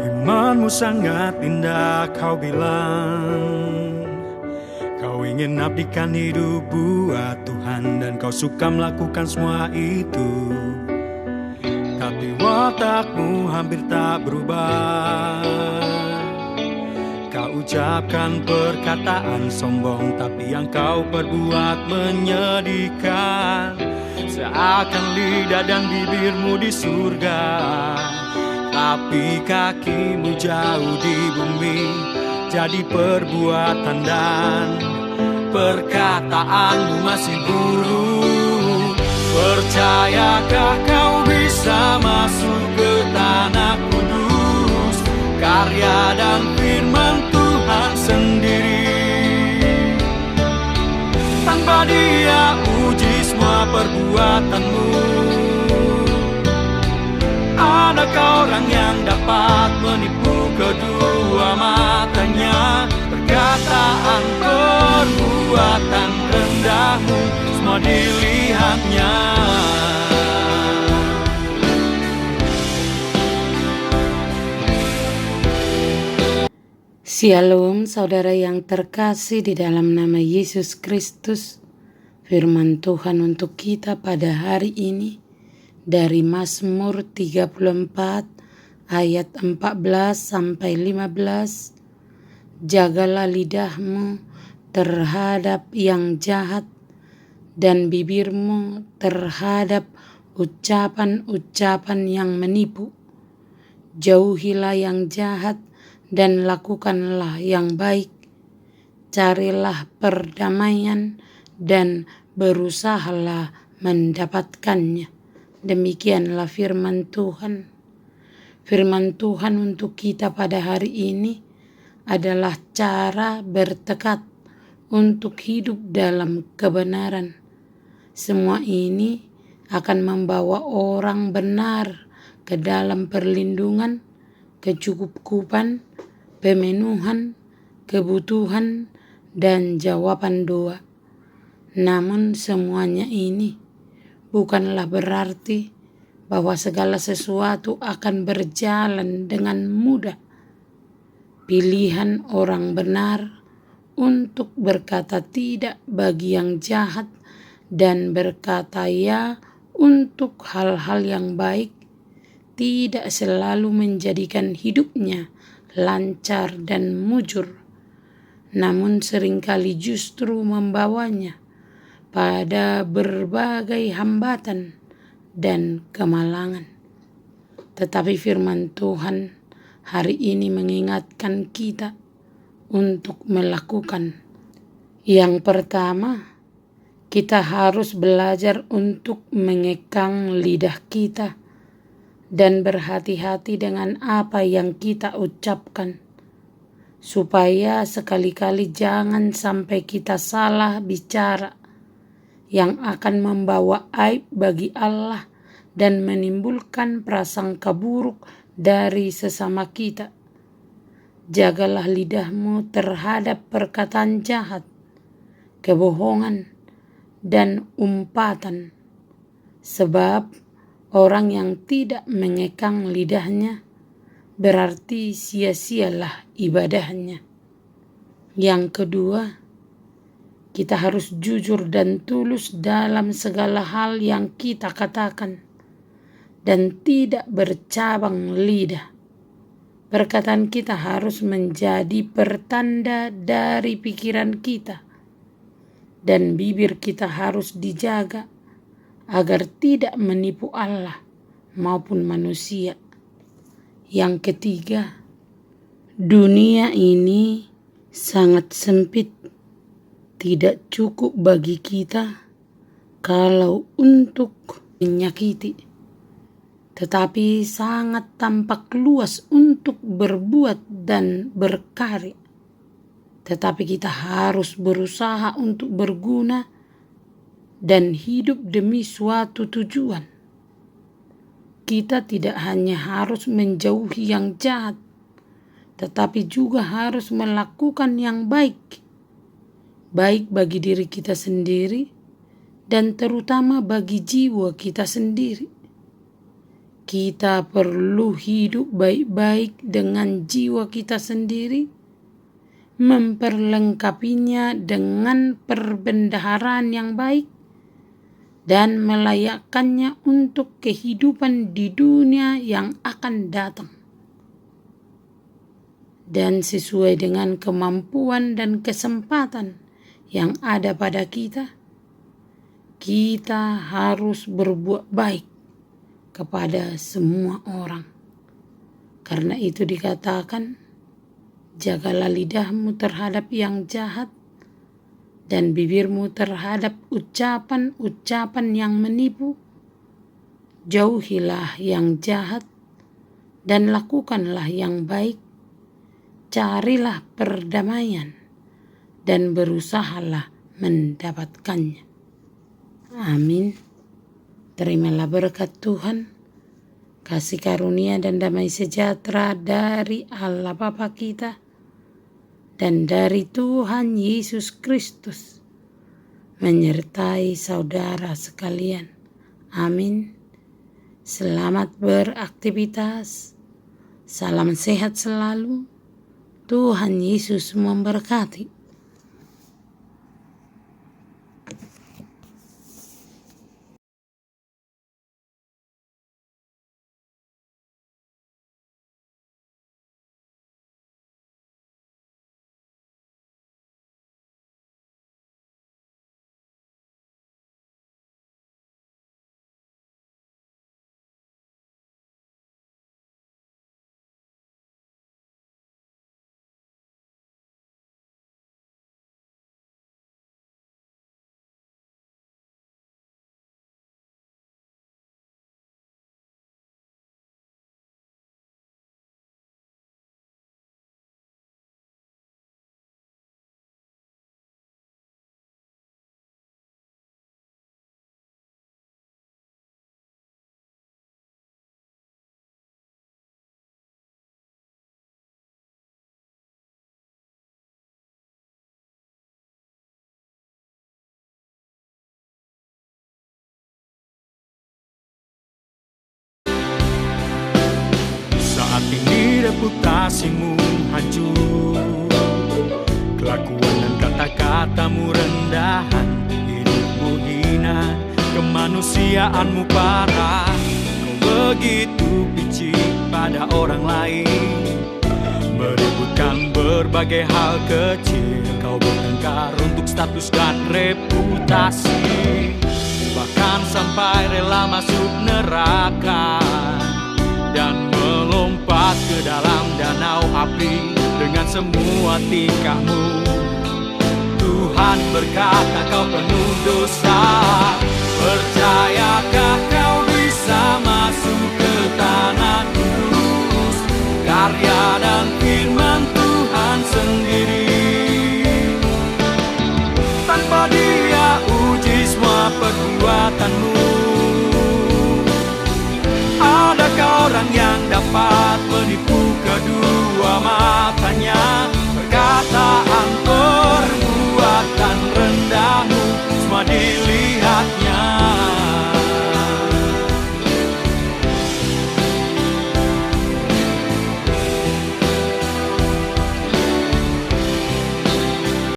Imanmu sangat indah, kau bilang kau ingin abdikan hidup buat Tuhan, dan kau suka melakukan semua itu. Tapi watakmu hampir tak berubah. Kau ucapkan perkataan sombong, tapi yang kau perbuat menyedihkan. Seakan lidah dan bibirmu di surga, tapi kakimu jauh di bumi. Jadi perbuatan dan perkataanmu masih buruk. Percayakah kau bisa masuk ke tanah kudus, karya dan firman Tuhan sendiri? Tanpa Dia uji semua perbuatanmu. Adakah orang yang dapat menipu kedua matanya? Perkataan perbuatan rendahmu semua dilihatnya. Shalom saudara yang terkasih di dalam nama Yesus Kristus. Firman Tuhan untuk kita pada hari ini dari Mazmur 34 ayat 14 sampai 15. Jagalah lidahmu terhadap yang jahat dan bibirmu terhadap ucapan-ucapan yang menipu. Jauhilah yang jahat dan lakukanlah yang baik. Carilah perdamaian dan berusahalah mendapatkannya. Demikianlah firman Tuhan. Firman Tuhan untuk kita pada hari ini adalah cara bertekad untuk hidup dalam kebenaran. Semua ini akan membawa orang benar ke dalam perlindungan, kecukupan, pemenuhan, kebutuhan, dan jawaban doa. Namun semuanya ini bukanlah berarti bahwa segala sesuatu akan berjalan dengan mudah. Pilihan orang benar untuk berkata tidak bagi yang jahat dan berkata ya untuk hal-hal yang baik tidak selalu menjadikan hidupnya lancar dan mujur, namun seringkali justru membawanya pada berbagai hambatan dan kemalangan. Tetapi firman Tuhan hari ini mengingatkan kita untuk melakukan. Yang pertama, kita harus belajar untuk mengekang lidah kita dan berhati-hati dengan apa yang kita ucapkan, supaya sekali-kali jangan sampai kita salah bicara yang akan membawa aib bagi Allah dan menimbulkan prasangka buruk dari sesama kita. Jagalah lidahmu terhadap perkataan jahat, kebohongan, dan umpatan, sebab orang yang tidak mengekang lidahnya berarti sia-sialah ibadahnya. Yang kedua, kita harus jujur dan tulus dalam segala hal yang kita katakan dan tidak bercabang lidah. Perkataan kita harus menjadi pertanda dari pikiran kita, dan bibir kita harus dijaga agar tidak menipu Allah maupun manusia. Yang ketiga, dunia ini sangat sempit, tidak cukup bagi kita kalau untuk menyakiti, tetapi sangat tampak luas untuk berbuat dan berkarya. Tetapi kita harus berusaha untuk berguna dan hidup demi suatu tujuan. Kita tidak hanya harus menjauhi yang jahat, tetapi juga harus melakukan yang baik. Baik bagi diri kita sendiri dan terutama bagi jiwa kita sendiri. Kita perlu hidup baik-baik dengan jiwa kita sendiri, memperlengkapinya dengan perbendaharaan yang baik, dan melayakkannya untuk kehidupan di dunia yang akan datang. Dan sesuai dengan kemampuan dan kesempatan yang ada pada kita, kita harus berbuat baik kepada semua orang. Karena itu dikatakan, jagalah lidahmu terhadap yang jahat dan bibirmu terhadap ucapan-ucapan yang menipu. Jauhilah yang jahat dan lakukanlah yang baik. Carilah perdamaian dan berusahalah mendapatkannya. Amin. Terimalah berkat Tuhan, kasih karunia dan damai sejahtera dari Allah Bapa kita dan dari Tuhan Yesus Kristus menyertai saudara sekalian. Amin. Selamat beraktivitas. Salam sehat selalu. Tuhan Yesus memberkati. Saat ini reputasimu hancur, kelakuan dan kata-katamu rendahan, hidupmu hina, kemanusiaanmu parah. Kau begitu benci pada orang lain, meributkan berbagai hal kecil. Kau bertengkar untuk status dan reputasi, bahkan sampai rela masuk neraka dan melompat ke dalam danau api dengan semua tingkahmu. Tuhan berkata kau penuh dosa, percayakah kau bisa masuk ke tanah kudus, karya dan firman Tuhan sendiri. Tanpa Dia uji semua perbuatanmu. Adakah orang yang dapat menipu